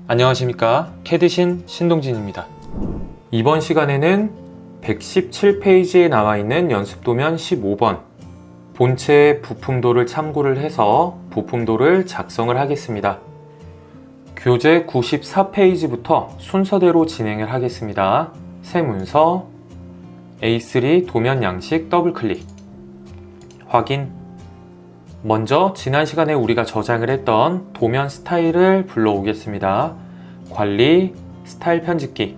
안녕하십니까, 캐드신 신동진입니다. 이번 시간에는 117페이지에 나와 있는 연습도면 15번 본체의 부품도를 참고를 해서 부품도를 작성을 하겠습니다. 교재 94페이지부터 순서대로 진행을 하겠습니다. 새 문서 A3 도면 양식 더블클릭 확인. 먼저 지난 시간에 우리가 저장을 했던 도면 스타일을 불러오겠습니다. 관리, 스타일 편집기,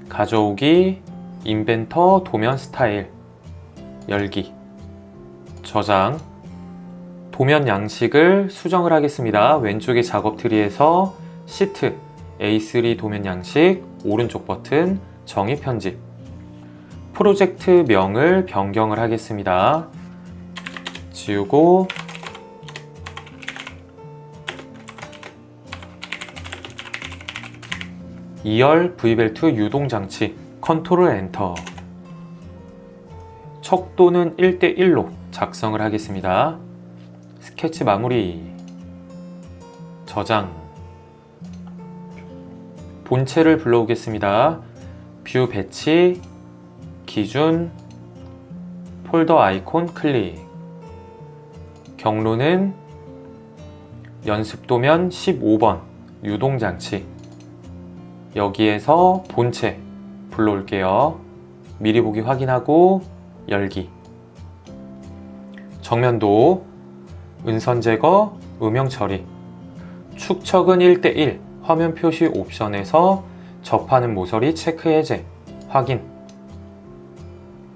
가져오기, 인벤터 도면 스타일, 열기, 저장, 도면 양식을 수정을 하겠습니다. 왼쪽의 작업 트리에서 시트, A3 도면 양식, 오른쪽 버튼, 정의 편집, 프로젝트 명을 변경을 하겠습니다. 지우고2열 V벨트 유동장치 컨트롤 엔터. 척도는 1:1로 작성을 하겠습니다. 스케치 마무리, 저장, 본체를 불러오겠습니다. 뷰 배치, 기준, 폴더 아이콘 클릭. 경로는 연습도면 15번 유동장치. 여기에서 본체 불러올게요. 미리 보기 확인하고 열기. 정면도, 은선 제거, 음영 처리. 축척은 1:1, 화면 표시 옵션에서 접하는 모서리 체크 해제, 확인.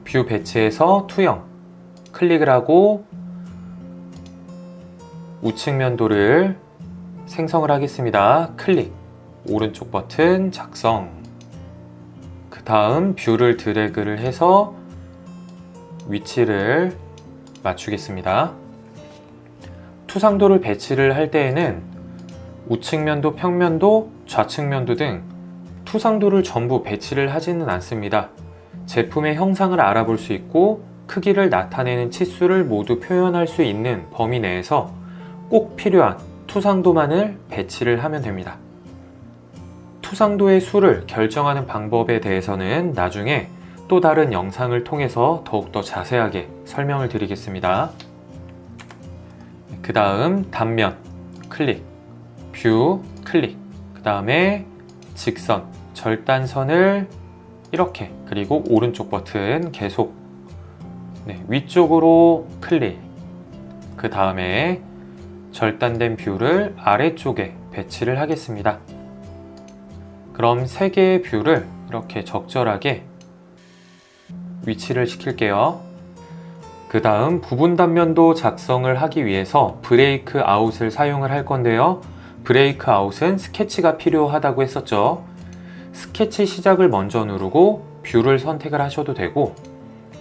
뷰 배치에서 투영, 클릭을 하고 우측 면도를 생성을 하겠습니다. 클릭, 오른쪽 버튼 작성. 그 다음 뷰를 드래그를 해서 위치를 맞추겠습니다. 투상도를 배치를 할 때에는 우측 면도, 평면도, 좌측 면도 등 투상도를 전부 배치를 하지는 않습니다. 제품의 형상을 알아볼 수 있고 크기를 나타내는 치수를 모두 표현할 수 있는 범위 내에서 꼭 필요한 투상도만을 배치를 하면 됩니다. 투상도의 수를 결정하는 방법에 대해서는 나중에 또 다른 영상을 통해서 더욱더 자세하게 설명을 드리겠습니다. 그 다음 단면 클릭, 뷰 클릭, 그 다음에 직선, 절단선을 이렇게, 그리고 오른쪽 버튼 계속, 위쪽으로 클릭. 그 다음에 절단된 뷰를 아래쪽에 배치를 하겠습니다. 그럼 3개의 뷰를 이렇게 적절하게 위치를 시킬게요. 그 다음 부분 단면도 작성을 하기 위해서 브레이크 아웃을 사용을 할 건데요. 브레이크 아웃은 스케치가 필요하다고 했었죠. 스케치 시작을 먼저 누르고 뷰를 선택을 하셔도 되고,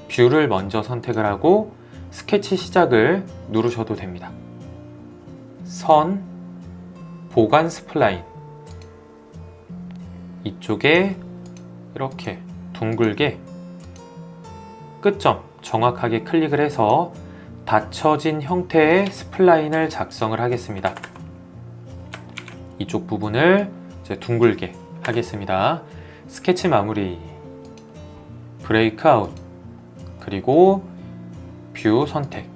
뷰를 먼저 선택을 하고 스케치 시작을 누르셔도 됩니다. 선, 보관 스플라인, 이쪽에 이렇게 둥글게 끝점 정확하게 클릭을 해서 닫혀진 형태의 스플라인을 작성을 하겠습니다. 이쪽 부분을 이제 둥글게 하겠습니다. 스케치 마무리, 브레이크 아웃, 그리고 뷰 선택.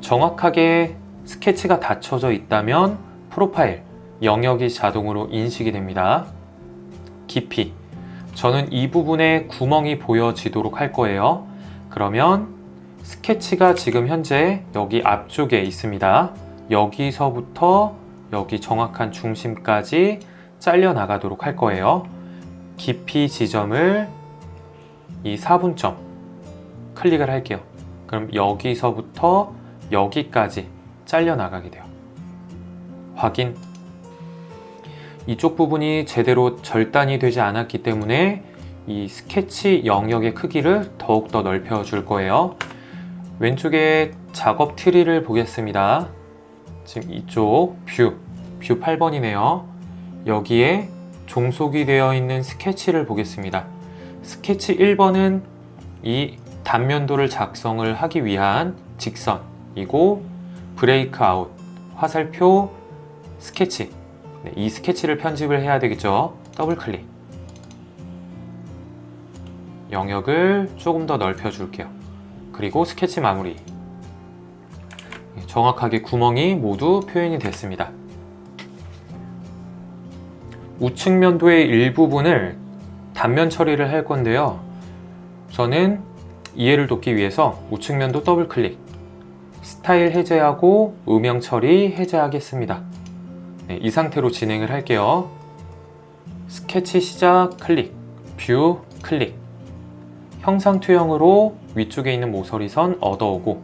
정확하게 스케치가 닫혀져 있다면 프로파일, 영역이 자동으로 인식이 됩니다. 깊이, 저는 이 부분에 구멍이 보여지도록 할 거예요. 그러면 스케치가 지금 현재 여기 앞쪽에 있습니다. 여기서부터 여기 정확한 중심까지 잘려 나가도록 할 거예요. 깊이 지점을 이 4분점 클릭을 할게요. 그럼 여기서부터 여기까지 잘려 나가게 돼요. 확인. 이쪽 부분이 제대로 절단이 되지 않았기 때문에 이 스케치 영역의 크기를 더욱더 넓혀 줄 거예요. 왼쪽에 작업 트리를 보겠습니다. 지금 이쪽 뷰 8번이네요. 여기에 종속이 되어 있는 스케치를 보겠습니다. 스케치 1번은 이 단면도를 작성을 하기 위한 직선이고, 브레이크 아웃, 화살표, 스케치 네, 이 스케치를 편집을 해야 되겠죠. 더블 클릭. 영역을 조금 더 넓혀 줄게요. 그리고 스케치 마무리. 정확하게 구멍이 모두 표현이 됐습니다. 우측면도의 일부분을 단면 처리를 할 건데요. 저는 이해를 돕기 위해서 우측면도 더블 클릭, 스타일 해제하고 음영 처리 해제하겠습니다. 네, 이 상태로 진행을 할게요. 스케치 시작 클릭, 뷰 클릭, 형상 투영으로 위쪽에 있는 모서리선 얻어오고,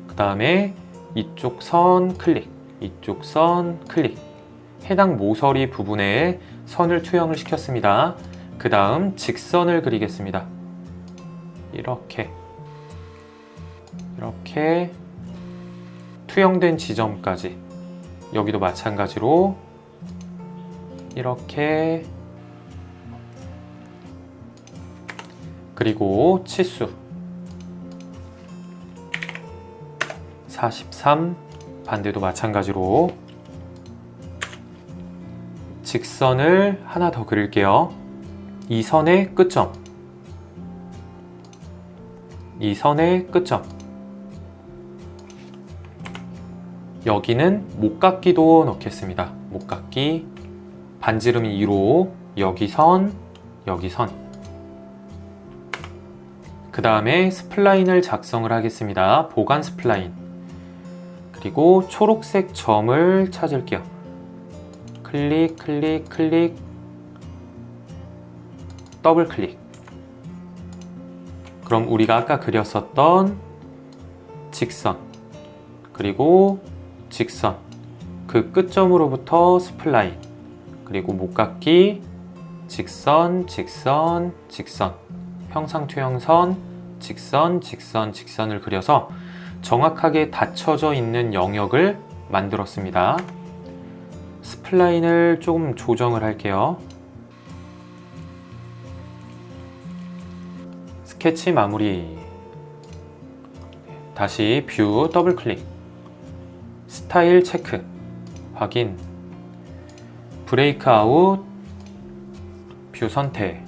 그 다음에 이쪽 선 클릭, 이쪽 선 클릭, 해당 모서리 부분에 선을 투영을 시켰습니다. 그 다음 직선을 그리겠습니다. 이렇게 투영된 지점까지, 여기도 마찬가지로 이렇게, 그리고 치수 43, 반대도 마찬가지로 직선을 하나 더 그릴게요. 이 선의 끝점, 이 선의 끝점, 여기는 목깎이도 넣겠습니다. 목깎이, 반지름이 2로 여기 선, 여기 선. 그 다음에 스플라인을 작성을 하겠습니다. 보관 스플라인. 그리고 초록색 점을 찾을게요. 클릭, 클릭, 클릭, 더블 클릭. 그럼 우리가 아까 그렸었던 직선, 그리고 직선, 그 끝점으로부터 스플라인, 그리고 목깎이, 직선, 직선, 직선, 형상 투영선, 직선, 직선, 직선을 그려서 정확하게 닫혀져 있는 영역을 만들었습니다. 스플라인을 조금 조정을 할게요. 스케치 마무리. 다시 뷰 더블 클릭, 스타일 체크, 확인, 브레이크 아웃, 뷰 선택.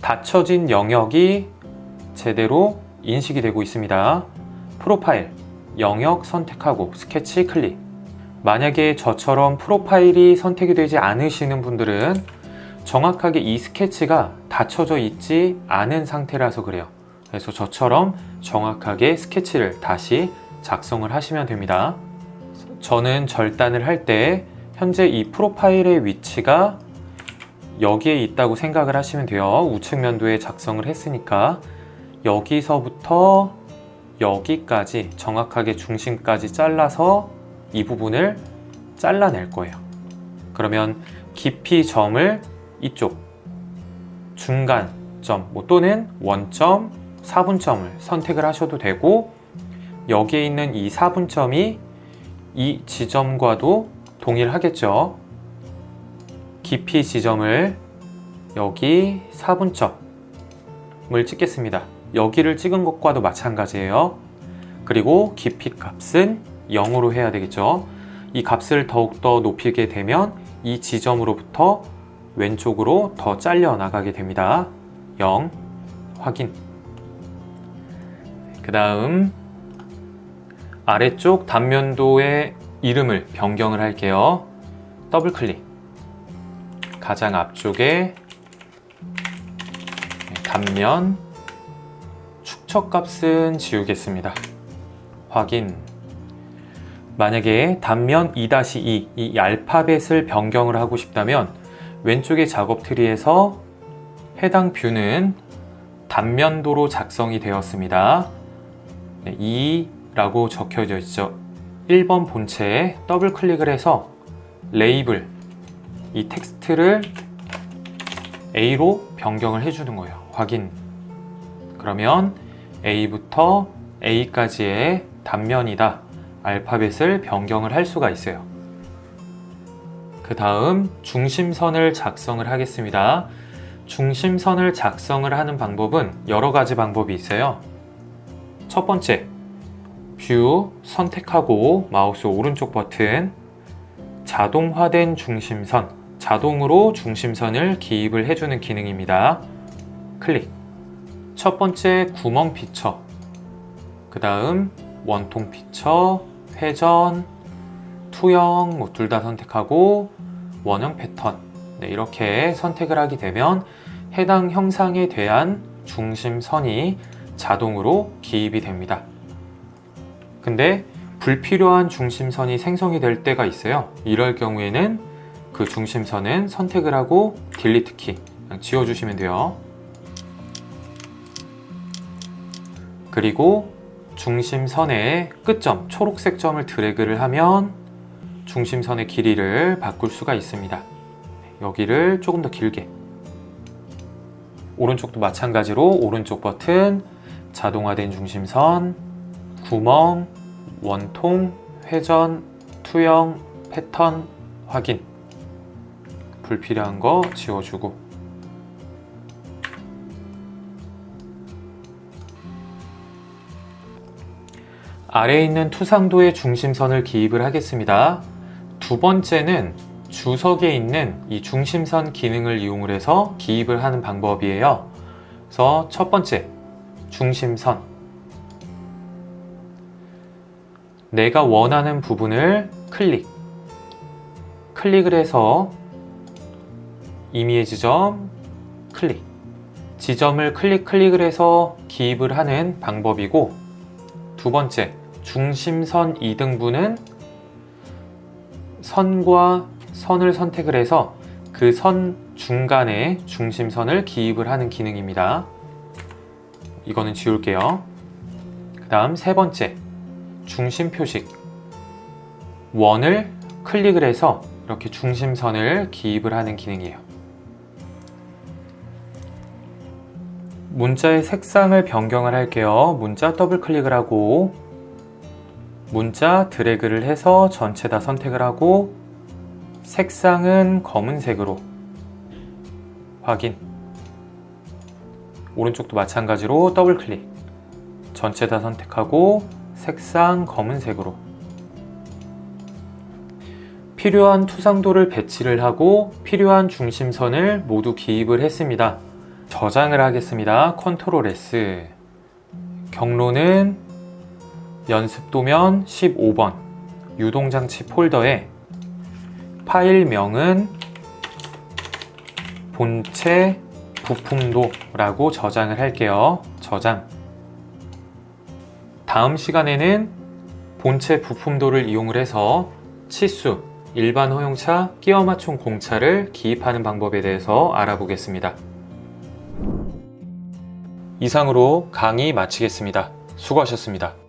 닫혀진 영역이 제대로 인식이 되고 있습니다. 프로파일, 영역 선택하고 스케치 클릭. 만약에 저처럼 프로파일이 선택이 되지 않으시는 분들은 정확하게 이 스케치가 닫혀져 있지 않은 상태라서 그래요. 그래서 저처럼 정확하게 스케치를 다시 작성을 하시면 됩니다. 저는 절단을 할 때 현재 이 프로파일의 위치가 여기에 있다고 생각을 하시면 돼요. 우측면도에 작성을 했으니까 여기서부터 여기까지 정확하게 중심까지 잘라서 이 부분을 잘라낼 거예요. 그러면 깊이 점을 이쪽 중간점 또는 원점, 4분점을 선택을 하셔도 되고, 여기에 있는 이 4분점이 이 지점과도 동일하겠죠. 깊이 지점을 여기 4분점을 찍겠습니다. 여기를 찍은 것과도 마찬가지예요. 그리고 깊이 값은 0으로 해야 되겠죠. 이 값을 더욱더 높이게 되면 이 지점으로부터 왼쪽으로 더 잘려 나가게 됩니다. 0, 확인. 그 다음 아래쪽 단면도의 이름을 변경을 할게요. 더블 클릭, 가장 앞쪽에 단면, 축척값은 지우겠습니다. 확인. 만약에 단면 2-2, 이 알파벳을 변경을 하고 싶다면 왼쪽의 작업 트리에서 해당 뷰는 단면도로 작성이 되었습니다. 2라고 적혀져 있죠. 1번 본체에 더블 클릭을 해서 레이블, 이 텍스트를 A로 변경을 해주는 거예요. 확인. 그러면 A부터 A까지의 단면이다. 알파벳을 변경을 할 수가 있어요. 그 다음 중심선을 작성을 하겠습니다. 중심선을 작성을 하는 방법은 여러 가지 방법이 있어요. 첫 번째, 뷰 선택하고 마우스 오른쪽 버튼, 자동화된 중심선, 자동으로 중심선을 기입을 해주는 기능입니다. 클릭. 첫 번째 구멍 피처, 그 다음 원통 피처, 회전, 투영 둘 다 선택하고 원형 패턴, 이렇게 선택을 하게 되면 해당 형상에 대한 중심선이 자동으로 기입이 됩니다. 근데 불필요한 중심선이 생성이 될 때가 있어요. 이럴 경우에는 그 중심선은 선택을 하고 딜리트 키 그냥 지워주시면 돼요. 그리고 중심선의 끝점, 초록색 점을 드래그를 하면 중심선의 길이를 바꿀 수가 있습니다. 여기를 조금 더 길게. 오른쪽도 마찬가지로 오른쪽 버튼, 자동화된 중심선, 구멍, 원통, 회전, 투영, 패턴, 확인. 불필요한 거 지워주고. 아래에 있는 투상도의 중심선을 기입을 하겠습니다. 두 번째는 주석에 있는 이 중심선 기능을 이용을 해서 기입을 하는 방법이에요. 그래서 첫 번째, 중심선. 내가 원하는 부분을 클릭을 해서 임의의 지점, 클릭. 지점을 클릭을 해서 기입을 하는 방법이고, 두 번째, 중심선 이등분은 선과 선을 선택을 해서 그 선 중간에 중심선을 기입을 하는 기능입니다. 이거는 지울게요. 그 다음 세 번째, 중심 표식. 원을 클릭을 해서 이렇게 중심선을 기입을 하는 기능이에요. 문자의 색상을 변경을 할게요. 문자 더블 클릭을 하고 문자 드래그를 해서 전체 다 선택을 하고 색상은 검은색으로 확인. 오른쪽도 마찬가지로 더블 클릭. 전체 다 선택하고 색상 검은색으로. 필요한 투상도를 배치를 하고 필요한 중심선을 모두 기입을 했습니다. 저장을 하겠습니다. 컨트롤 S. 경로는 연습도면 15번 유동장치 폴더에 파일명은 본체 부품도라고 저장을 할게요. 저장. 다음 시간에는 본체 부품도를 이용을 해서 치수, 일반 허용차, 끼워 맞춤 공차를 기입하는 방법에 대해서 알아보겠습니다. 이상으로 강의 마치겠습니다. 수고하셨습니다.